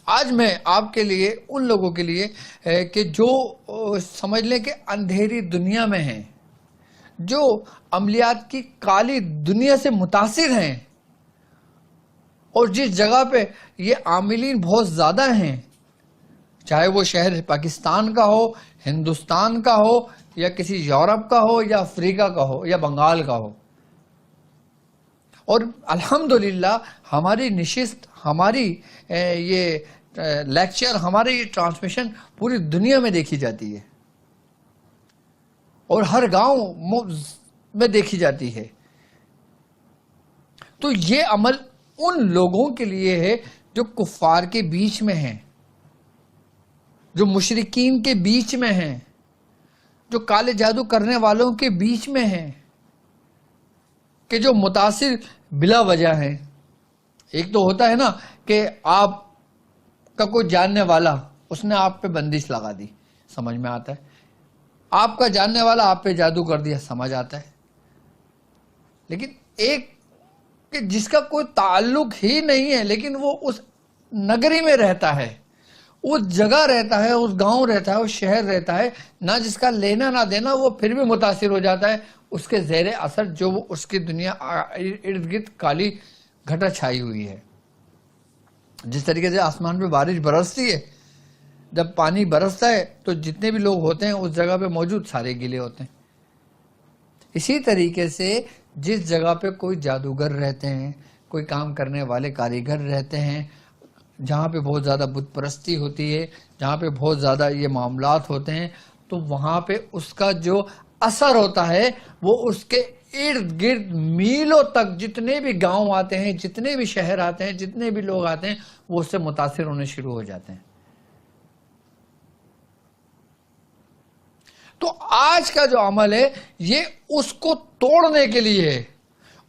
آج میں آپ کے لیے ان لوگوں کے لیے کہ جو سمجھ لیں کہ اندھیری دنیا میں ہیں، جو عملیات کی کالی دنیا سے متاثر ہیں، اور جس جگہ پہ یہ عاملین بہت زیادہ ہیں، چاہے وہ شہر پاکستان کا ہو، ہندوستان کا ہو، یا کسی یورپ کا ہو، یا افریقہ کا ہو، یا بنگال کا ہو، اور الحمدللہ ہماری نشست، ہماری یہ لیکچر، ہماری یہ ٹرانسمیشن پوری دنیا میں دیکھی جاتی ہے اور ہر گاؤں میں دیکھی جاتی ہے۔ تو یہ عمل ان لوگوں کے لیے ہے جو کفار کے بیچ میں ہیں، جو مشرکین کے بیچ میں ہیں، جو کالے جادو کرنے والوں کے بیچ میں ہیں، کہ جو متاثر بلا وجہ ہیں۔ ایک تو ہوتا ہے نا کہ آپ کا کوئی جاننے والا، اس نے آپ پہ بندش لگا دی، سمجھ میں آتا ہے۔ آپ کا جاننے والا آپ پہ جادو کر دیا، سمجھ آتا ہے۔ لیکن ایک کہ جس کا کوئی تعلق ہی نہیں ہے، لیکن وہ اس نگری میں رہتا ہے، اس جگہ رہتا ہے، اس گاؤں رہتا ہے، اس شہر رہتا ہے، نہ جس کا لینا نہ دینا، وہ پھر بھی متاثر ہو جاتا ہے اس کے زیر اثر، جو وہ اس کی دنیا ارد گرد کالی گھٹا چھائی ہوئی ہے۔ جس طریقے سے آسمان پہ بارش برستی ہے، جب پانی برستا ہے تو جتنے بھی لوگ ہوتے ہیں اس جگہ پہ موجود سارے گیلے ہوتے ہیں۔ اسی طریقے سے جس جگہ پہ کوئی جادوگر رہتے ہیں، کوئی کام کرنے والے کاریگر رہتے ہیں، جہاں پہ بہت زیادہ بت پرستی ہوتی ہے، جہاں پہ بہت زیادہ یہ معاملات ہوتے ہیں، تو وہاں پہ اس کا جو اثر ہوتا ہے وہ اس کے ارد گرد میلوں تک جتنے بھی گاؤں آتے ہیں، جتنے بھی شہر آتے ہیں، جتنے بھی لوگ آتے ہیں، وہ اس سے متاثر ہونے شروع ہو جاتے ہیں۔ تو آج کا جو عمل ہے یہ اس کو توڑنے کے لیے ہے،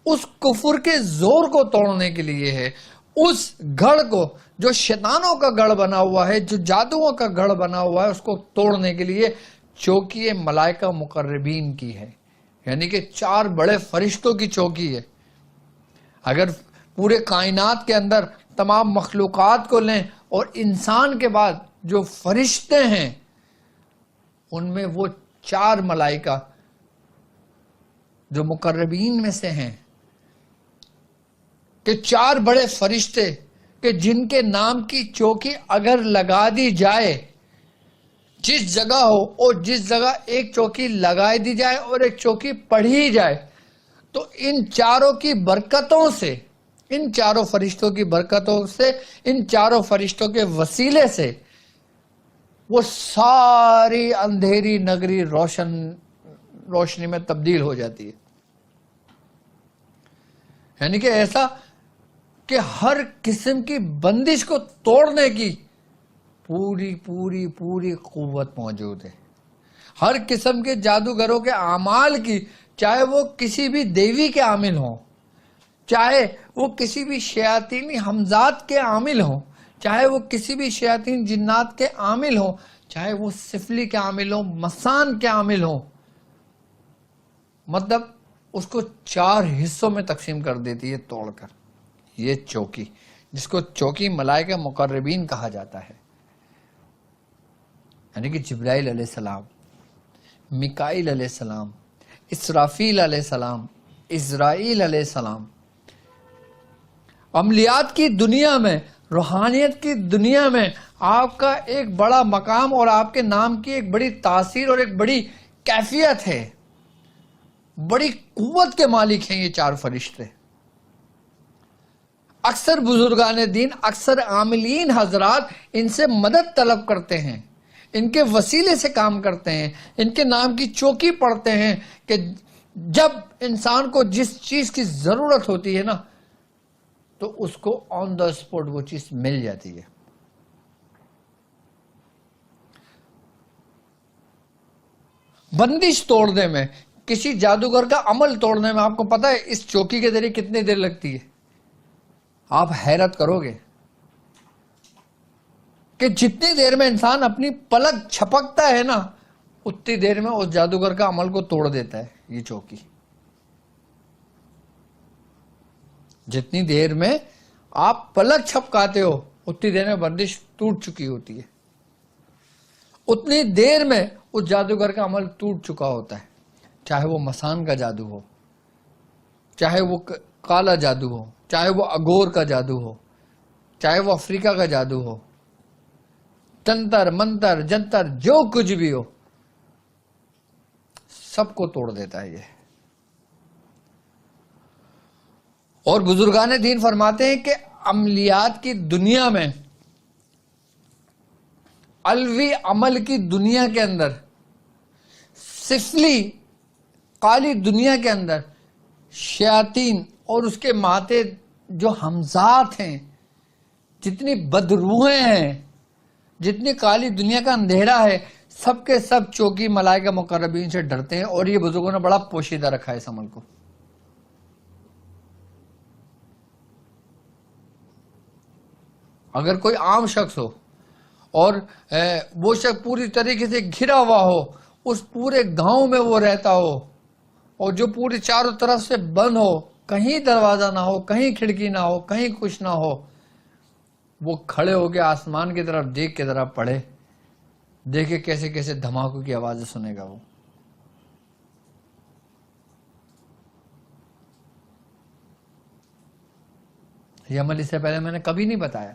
اس کفر کے زور کو توڑنے کے لیے ہے، اس گڑھ کو جو شیطانوں کا گڑھ بنا ہوا ہے، جو جادوؤں کا گڑھ بنا ہوا ہے، اس کو توڑنے کے لیے چوکی ملائکہ مقربین کی ہے، یعنی کہ 4 بڑے فرشتوں کی چوکی ہے۔ اگر پورے کائنات کے اندر تمام مخلوقات کو لیں اور انسان کے بعد جو فرشتے ہیں ان میں وہ 4 ملائکہ جو مقربین میں سے ہیں، کہ 4 بڑے فرشتے کہ جن کے نام کی چوکی اگر لگا دی جائے، جس جگہ ہو اور جس جگہ ایک چوکی لگائی دی جائے اور ایک چوکی پڑھی جائے، تو ان 4 کی برکتوں سے، ان 4 فرشتوں کی برکتوں سے، ان 4 فرشتوں کے وسیلے سے وہ ساری اندھیری نگری روشنی میں تبدیل ہو جاتی ہے۔ یعنی کہ ایسا کہ ہر قسم کی بندش کو توڑنے کی پوری قوت موجود ہے۔ ہر قسم کے جادوگروں کے اعمال کی، چاہے وہ کسی بھی دیوی کے عامل ہوں، چاہے وہ کسی بھی شیاطینی حمزات کے عامل ہوں، چاہے وہ کسی بھی شیاطین جنات کے عامل ہوں، چاہے وہ سفلی کے عامل ہوں، مسان کے عامل ہوں، مطلب اس کو 4 حصوں میں تقسیم کر دیتی ہے توڑ کر یہ چوکی، جس کو چوکی ملائکہ مقربین کہا جاتا ہے۔ یعنی کہ جبرائیل علیہ السلام، میکائیل علیہ السلام، اسرافیل علیہ السلام، اسرائیل علیہ السلام، عملیات کی دنیا میں، روحانیت کی دنیا میں آپ کا ایک بڑا مقام اور آپ کے نام کی ایک بڑی تاثیر اور ایک بڑی کیفیت ہے، بڑی قوت کے مالک ہیں یہ 4 فرشتے۔ اکثر بزرگان دین، اکثر عاملین حضرات ان سے مدد طلب کرتے ہیں، ان کے وسیلے سے کام کرتے ہیں، ان کے نام کی چوکی پڑھتے ہیں، کہ جب انسان کو جس چیز کی ضرورت ہوتی ہے نا تو اس کو آن دا اسپاٹ وہ چیز مل جاتی ہے۔ بندش توڑنے میں، کسی جادوگر کا عمل توڑنے میں، آپ کو پتا ہے اس چوکی کے ذریعے کتنی دیر لگتی ہے؟ آپ حیرت کرو گے کہ جتنی دیر میں انسان اپنی پلک چھپکتا ہے نا، اتنی دیر میں اس جادوگر کا عمل کو توڑ دیتا ہے یہ چوکی۔ جتنی دیر میں آپ پلک چھپکاتے ہو اتنی دیر میں بندش ٹوٹ چکی ہوتی ہے، اتنی دیر میں اس جادوگر کا عمل ٹوٹ چکا ہوتا ہے، چاہے وہ مسان کا جادو ہو، چاہے وہ کالا جادو ہو، چاہے وہ اگور کا جادو ہو، چاہے وہ افریقہ کا جادو ہو، تنتر منتر جنتر جو کچھ بھی ہو، سب کو توڑ دیتا ہے یہ۔ اور بزرگان دین فرماتے ہیں کہ عملیات کی دنیا میں، الوی عمل کی دنیا کے اندر، سفلی کالی دنیا کے اندر، شیاطین اور اس کے ماتے جو ہمزات ہیں، جتنی بدروحیں ہیں، جتنی کالی دنیا کا اندھیرا ہے، سب کے سب چوکی ملائکہ مقربین سے ڈرتے ہیں، اور یہ بزرگوں نے بڑا پوشیدہ رکھا ہے اس عمل کو۔ اگر کوئی عام شخص ہو اور وہ شخص پوری طریقے سے گھرا ہوا ہو، اس پورے گاؤں میں وہ رہتا ہو، اور جو پوری چاروں طرف سے بند ہو، کہیں دروازہ نہ ہو، کہیں کھڑکی نہ ہو، کہیں کچھ نہ ہو، وہ کھڑے ہو کے آسمان کی طرف دیکھ کے ذرا پڑھے، دیکھے کیسے کیسے دھماکوں کی آوازیں سنے گا وہ۔ یہ عمل اس سے پہلے میں نے کبھی نہیں بتایا،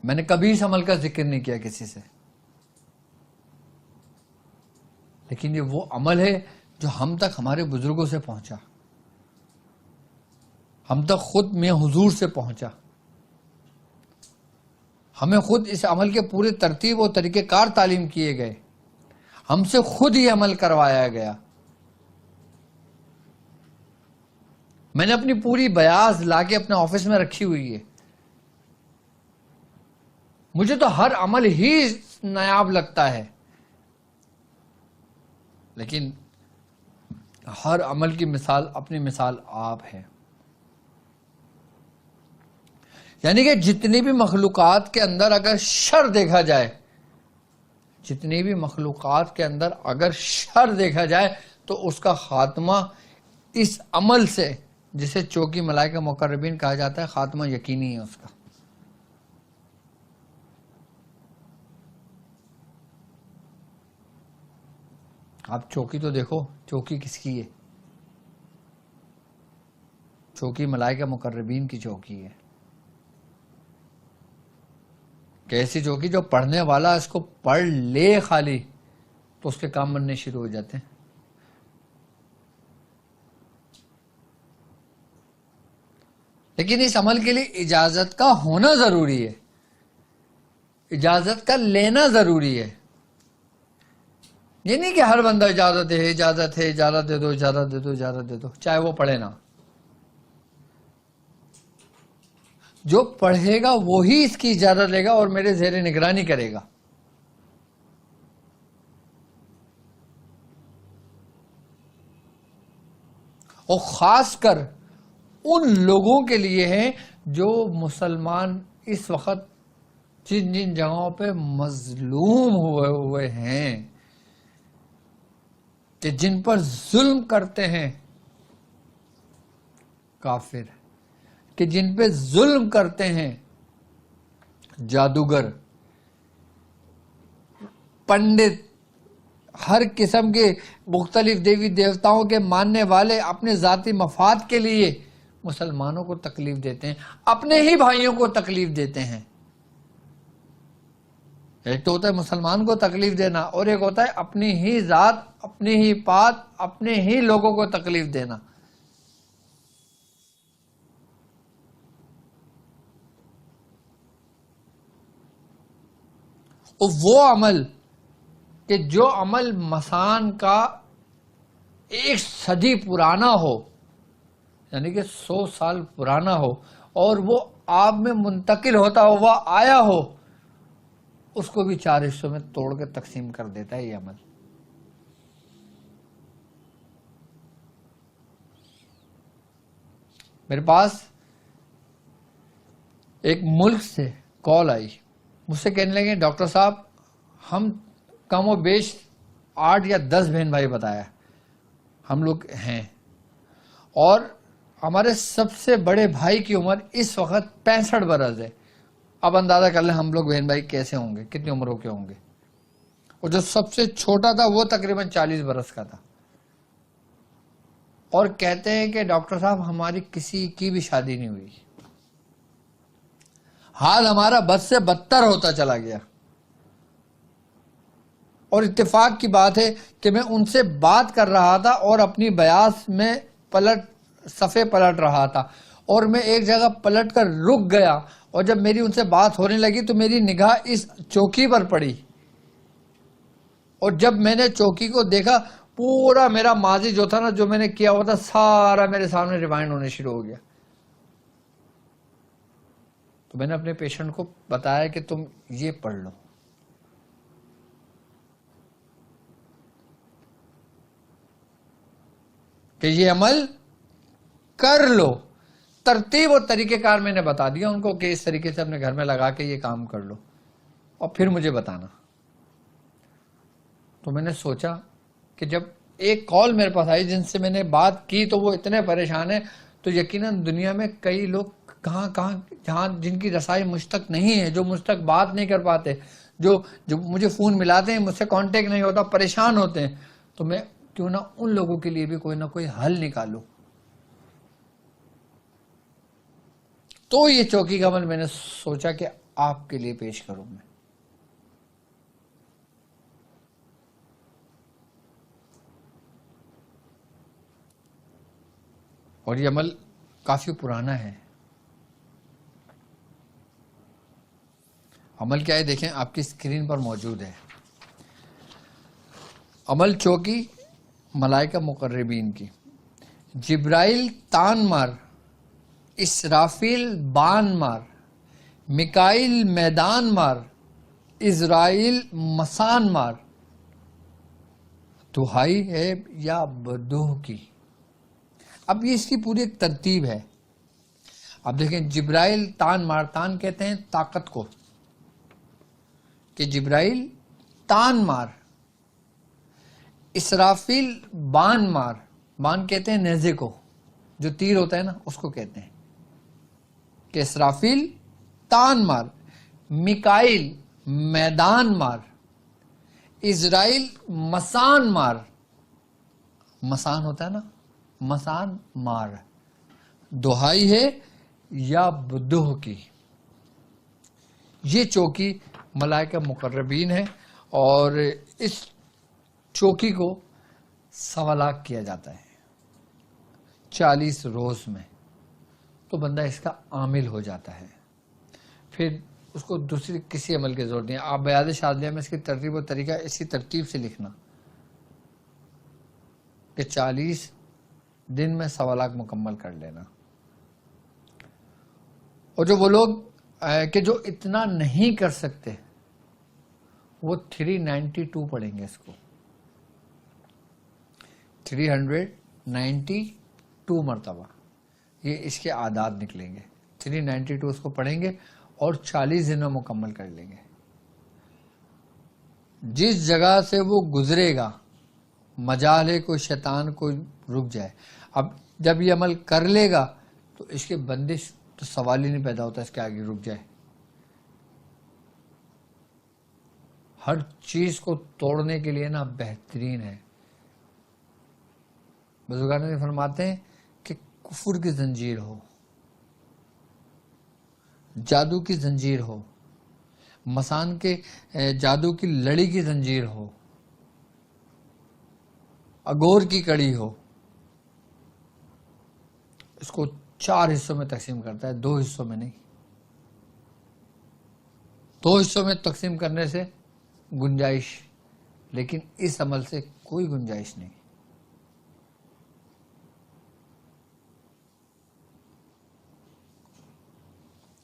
میں نے کبھی اس عمل کا ذکر نہیں کیا کسی سے، لیکن یہ وہ عمل ہے جو ہم تک ہمارے بزرگوں سے پہنچا، ہم تک خود میں حضور سے پہنچا، ہمیں خود اس عمل کے پورے ترتیب و طریقہ کار تعلیم کیے گئے، ہم سے خود یہ عمل کروایا گیا۔ میں نے اپنی پوری بیاض لا کے اپنے آفس میں رکھی ہوئی ہے، مجھے تو ہر عمل ہی نایاب لگتا ہے، لیکن ہر عمل کی مثال، اپنی مثال آپ ہے۔ یعنی کہ جتنی بھی مخلوقات کے اندر اگر شر دیکھا جائے، جتنی بھی مخلوقات کے اندر اگر شر دیکھا جائے، تو اس کا خاتمہ اس عمل سے، جسے چوکی ملائکہ مقربین کہا جاتا ہے، خاتمہ یقینی ہے اس کا۔ آپ چوکی تو دیکھو، چوکی کس کی ہے؟ چوکی ملائکہ مقربین کی چوکی ہے، کہ ایسی چوکی جو پڑھنے والا اس کو پڑھ لے خالی تو اس کے کام بننے شروع ہو جاتے ہیں۔ لیکن اس عمل کے لیے اجازت کا ہونا ضروری ہے، اجازت کا لینا ضروری ہے۔ یہ نہیں کہ ہر بندہ اجازت ہے، اجازت ہے، اجازت دے دو، اجازت دے دو، اجازت دے دو، چاہے وہ پڑھے نہ۔ جو پڑھے گا وہی اس کی اجازت لے گا اور میرے زیر نگرانی کرے گا۔ اور خاص کر ان لوگوں کے لیے ہے جو مسلمان اس وقت جن جن جگہوں پہ مظلوم ہوئے ہیں، کہ جن پر ظلم کرتے ہیں کافر، کہ جن پہ ظلم کرتے ہیں جادوگر، پنڈت، ہر قسم کے مختلف دیوی دیوتاؤں کے ماننے والے، اپنے ذاتی مفاد کے لیے مسلمانوں کو تکلیف دیتے ہیں، اپنے ہی بھائیوں کو تکلیف دیتے ہیں۔ ایک تو ہوتا ہے مسلمان کو تکلیف دینا، اور ایک ہوتا ہے اپنی ہی ذات، اپنی ہی پات، اپنے ہی لوگوں کو تکلیف دینا۔ اور وہ عمل کہ جو عمل مسان کا 1 صدی پرانا ہو، یعنی کہ 100 سال پرانا ہو، اور وہ آپ میں منتقل ہوتا ہوا آیا ہو، اس کو بھی 4 حصوں میں توڑ کے تقسیم کر دیتا ہے یہ عمل۔ میرے پاس ایک ملک سے کال آئی، مجھ سے کہنے لگے ڈاکٹر صاحب ہم کم و بیش 8 یا 10 بہن بھائی بتایا ہم لوگ ہیں، اور ہمارے سب سے بڑے بھائی کی عمر اس وقت 65 برس ہے. اب اندازہ کر لیں ہم لوگ بہن بھائی کیسے ہوں گے, کتنی عمروں کے ہوں گے. اور جو سب سے چھوٹا تھا وہ تقریباً 40 برس کا تھا. اور کہتے ہیں کہ ڈاکٹر صاحب ہماری کسی کی بھی شادی نہیں ہوئی. حال ہمارا بد سے بدتر ہوتا چلا گیا. اور اتفاق کی بات ہے کہ میں ان سے بات کر رہا تھا اور اپنی بیاس میں صفحے پلٹ رہا تھا, اور میں ایک جگہ پلٹ کر رک گیا, اور جب میری ان سے بات ہونے لگی تو میری نگاہ اس چوکی پر پڑی, اور جب میں نے چوکی کو دیکھا پورا میرا ماضی جو تھا نا, جو میں نے کیا ہوا تھا, سارا میرے سامنے ریوائنڈ ہونے شروع ہو گیا. تو میں نے اپنے پیشنٹ کو بتایا کہ تم یہ پڑھ لو. کہ یہ عمل کر لو. ترتیب اور طریقہ کار میں نے بتا دیا ان کو کہ اس طریقے سے اپنے گھر میں لگا کے یہ کام کر لو اور پھر مجھے بتانا. تو میں نے سوچا کہ جب ایک کال میرے پاس آئی جن سے میں نے بات کی تو وہ اتنے پریشان ہیں, تو یقیناً دنیا میں کئی لوگ کہاں جہاں جن کی رسائی مجھ تک نہیں ہے, جو مجھ تک بات نہیں کر پاتے, جو مجھے فون ملاتے ہیں, مجھ سے کانٹیکٹ نہیں ہوتا, پریشان ہوتے ہیں. تو میں کیوں نہ ان لوگوں کے لیے بھی کوئی نہ کوئی حل نکالوں. تو یہ چوکی کا عمل میں نے سوچا کہ آپ کے لیے پیش کروں میں. اور یہ عمل کافی پرانا ہے. عمل کیا ہے دیکھیں, آپ کی اسکرین پر موجود ہے. عمل چوکی ملائکہ مقربین کی. جبرائیل تان مار, اسرافیل بان مار, میکائیل میدان مار, اسرائیل مسان مار, دہائی ہے یا بدوح کی. اب یہ اس کی پوری ایک ترتیب ہے. اب دیکھیں, جبرائیل تان مار, تان کہتے ہیں طاقت کو, کہ جبرائیل تان مار. اسرافیل بان مار, بان کہتے ہیں نیزے کو, جو تیر ہوتا ہے نا اس کو کہتے ہیں, کہ اسرافیل تان مار. میکائیل میدان مار. اسرائیل مسان مار, مسان ہوتا ہے نا, مسان مار. دہائی ہے یا بدوح کی. یہ چوکی ملائکہ مقربین ہے, اور اس چوکی کو 1.25 لاکھ کیا جاتا ہے 40 روز میں. تو بندہ اس کا عامل ہو جاتا ہے, پھر اس کو دوسری کسی عمل کی ضرورت نہیں. آپ بیاض شاذلیہ میں اس کی ترتیب و طریقہ اسی ترتیب سے لکھنا کہ 40 دن میں 1.25 لاکھ مکمل کر لینا. اور جو وہ لوگ کہ جو اتنا نہیں کر سکتے وہ 392 پڑھیں گے اس کو, 392 مرتبہ. یہ اس کے اعداد نکلیں گے. 392 اس کو پڑھیں گے اور 40 دن میں مکمل کر لیں گے. جس جگہ سے وہ گزرے گا مجال ہے کوئی شیطان کو رک جائے. اب جب یہ عمل کر لے گا تو اس کے بندش تو سوال ہی نہیں پیدا ہوتا اس کے آگے رک جائے. ہر چیز کو توڑنے کے لیے نا بہترین ہے. بزرگان نے فرماتے ہیں کہ کفر کی زنجیر ہو, جادو کی زنجیر ہو, مسان کے جادو کی لڑی کی زنجیر ہو, اگور کی کڑی ہو, اس کو 4 حصوں میں تقسیم کرتا ہے, 2 حصوں میں نہیں. 2 حصوں میں تقسیم کرنے سے گنجائش, لیکن اس عمل سے کوئی گنجائش نہیں.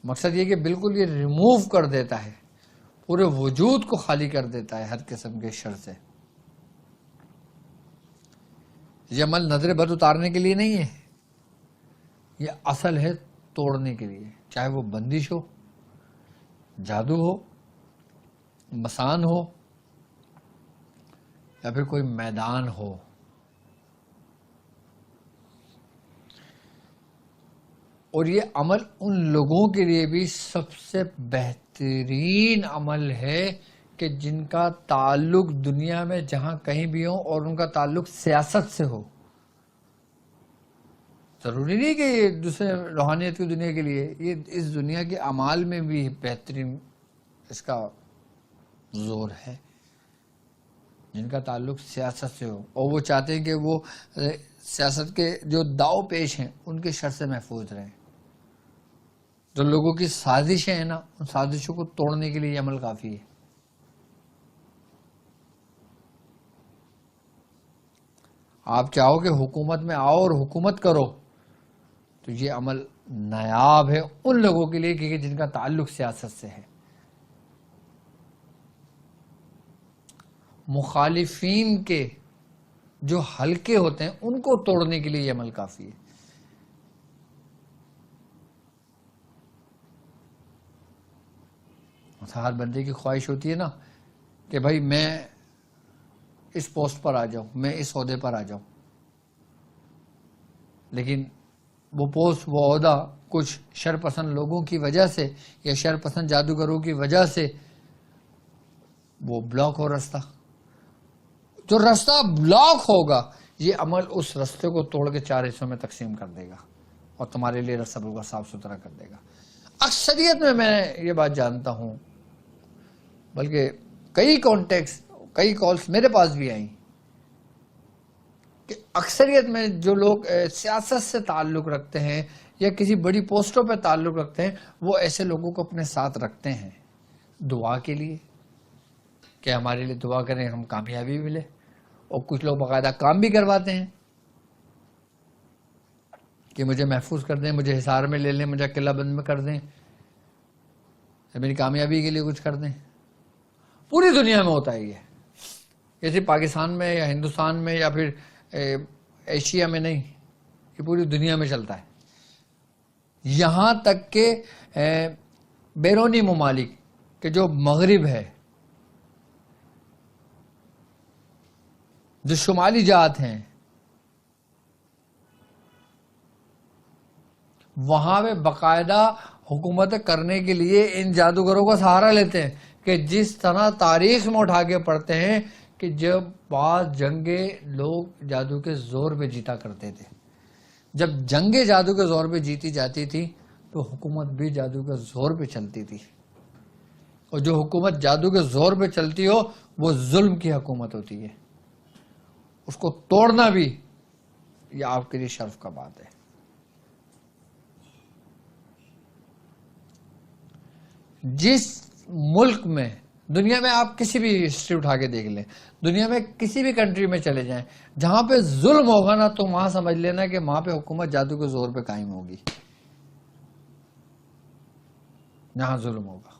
مقصد یہ کہ بالکل یہ ریموو کر دیتا ہے, پورے وجود کو خالی کر دیتا ہے ہر قسم کے شر سے. یہ عمل نظر بد اتارنے کے لیے نہیں ہے, یہ اصل ہے توڑنے کے لیے. چاہے وہ بندش ہو, جادو ہو, مسان ہو, یا پھر کوئی میدان ہو. اور یہ عمل ان لوگوں کے لیے بھی سب سے بہترین عمل ہے کہ جن کا تعلق دنیا میں جہاں کہیں بھی ہو اور ان کا تعلق سیاست سے ہو. ضروری نہیں کہ یہ دوسرے روحانیت کی دنیا کے لیے، یہ اس دنیا کے اعمال میں بھی بہترین اس کا زور ہے، جن کا تعلق سیاست سے ہو اور وہ چاہتے ہیں کہ وہ سیاست کے جو داؤ پیش ہیں ان کے شر سے محفوظ رہیں. جو لوگوں کی سازشیں ہیں نا، ان سازشوں کو توڑنے کے لیے یہ عمل کافی ہے. آپ چاہو کہ حکومت میں آؤ اور حکومت کرو تو یہ عمل نایاب ہے ان لوگوں کے لیے کہ جن کا تعلق سیاست سے ہے. مخالفین کے جو حلقے ہوتے ہیں ان کو توڑنے کے لیے یہ عمل کافی ہے. ہر بندے کی خواہش ہوتی ہے نا کہ بھائی میں اس پوسٹ پر آ جاؤں، میں اس عہدے پر آ جاؤں، لیکن وہ پوسٹ، وہ عہدہ کچھ شرپسند لوگوں کی وجہ سے یا شرپسند جادوگروں کی وجہ سے وہ بلاک ہو راستہ. جو راستہ بلاک ہوگا یہ عمل اس راستے کو توڑ کے 4 حصوں میں تقسیم کر دے گا اور تمہارے لیے راستہ بالکل صاف ستھرا کر دے گا. اکثریت میں یہ بات جانتا ہوں، بلکہ کئی کالز میرے پاس بھی آئیں کہ اکثریت میں جو لوگ سیاست سے تعلق رکھتے ہیں یا کسی بڑی پوسٹوں پہ تعلق رکھتے ہیں وہ ایسے لوگوں کو اپنے ساتھ رکھتے ہیں دعا کے لیے کہ ہمارے لیے دعا کریں، ہم کامیابی ملے. اور کچھ لوگ باقاعدہ کام بھی کرواتے ہیں کہ مجھے محفوظ کر دیں، مجھے حصار میں لے لیں، مجھے قلعہ بند میں کر دیں، میری کامیابی کے لیے کچھ کر دیں. پوری دنیا میں ہوتا ہے یہ صرف پاکستان میں یا ہندوستان میں یا پھر ایشیا میں نہیں، یہ پوری دنیا میں چلتا ہے. یہاں تک کہ بیرونی ممالک کہ جو مغرب ہے، جو شمالی جہات ہیں، وہاں پہ باقاعدہ حکومت کرنے کے لیے ان جادوگروں کا سہارا لیتے ہیں کہ جس طرح تاریخ میں اٹھا کے پڑھتے ہیں کہ جب بعض جنگیں لوگ جادو کے زور پہ جیتا کرتے تھے، جب جنگیں جادو کے زور پہ جیتی جاتی تھی تو حکومت بھی جادو کے زور پہ چلتی تھی. اور جو حکومت جادو کے زور پہ چلتی ہو وہ ظلم کی حکومت ہوتی ہے. اس کو توڑنا بھی یہ آپ کے لیے شرف کا بات ہے. جس ملک میں، دنیا میں آپ کسی بھی ہسٹری اٹھا کے دیکھ لیں، دنیا میں کسی بھی کنٹری میں چلے جائیں، جہاں پہ ظلم ہوگا نا تو وہاں سمجھ لینا کہ وہاں پہ حکومت جادو کے زور پہ قائم ہوگی. جہاں ظلم ہوگا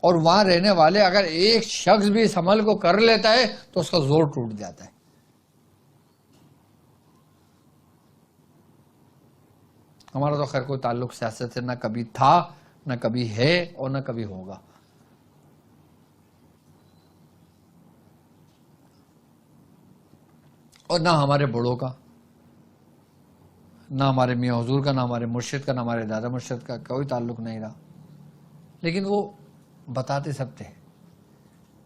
اور وہاں رہنے والے اگر ایک شخص بھی اس عمل کو کر لیتا ہے تو اس کا زور ٹوٹ جاتا ہے. ہمارا تو خیر کوئی تعلق سیاست سے نہ کبھی تھا، نہ کبھی ہے اور نہ کبھی ہوگا. اور نہ ہمارے بڑوں کا، نہ ہمارے میاں حضور کا، نہ ہمارے مرشد کا، نہ ہمارے دادا مرشد کا کوئی تعلق نہیں رہا. لیکن وہ بتاتے سب تھے.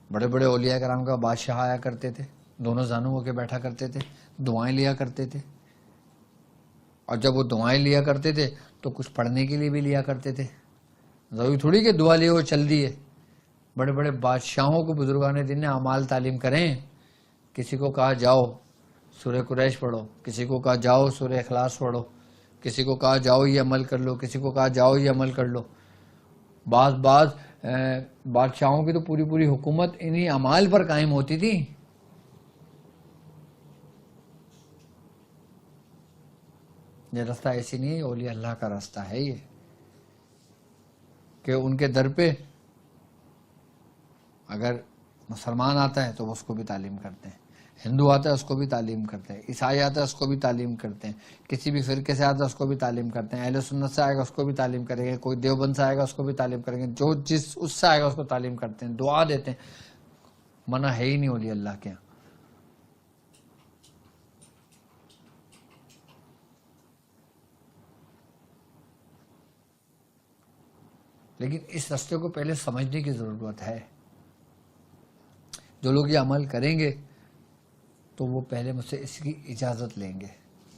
بڑے بڑے اولیاء کرام کا بادشاہ آیا کرتے تھے، دونوں زانوں ہو کے بیٹھا کرتے تھے، دعائیں لیا کرتے تھے. اور جب وہ دعائیں لیا کرتے تھے تو کچھ پڑھنے کے لیے بھی لیا کرتے تھے. ضروری تھوڑی کہ دعا لیے وہ چل دیے. بڑے بڑے بادشاہوں کو بزرگان دین نے اعمال تعلیم کریں. کسی کو کہا جاؤ سورہ قریش پڑھو، کسی کو کہا جاؤ سورہ اخلاص پڑھو، کسی کو کہا جاؤ یہ عمل کر لو، کسی کو کہا جاؤ یہ عمل کر لو. بعض بادشاہوں کی تو پوری پوری حکومت انہی اعمال پر قائم ہوتی تھی. یہ راستہ ایسی نہیں ہے، اولیاء اللہ کا راستہ ہے یہ کہ ان کے در پہ اگر مسلمان آتا ہے تو وہ اس کو بھی تعلیم کرتے ہیں، ہندو آتا ہے اس کو بھی تعلیم کرتے ہیں، عیسائی آتا ہے اس کو بھی تعلیم کرتے ہیں، کسی بھی فرقے سے آتا ہے اس کو بھی تعلیم کرتے ہیں، اہل سنت سے آئے گا اس کو بھی تعلیم کریں گے، کوئی دیوبند سے آئے گا اس کو بھی تعلیم کریں گے، جو جس اس سے آئے گا اس کو تعلیم کرتے ہیں، دعا دیتے ہیں. منع ہے ہی نہیں اولیاء اللہ کے یہاں. لیکن اس رستے کو پہلے سمجھنے کی ضرورت ہے. جو لوگ یہ عمل کریں گے تو وہ پہلے مجھ سے اس کی اجازت لیں گے.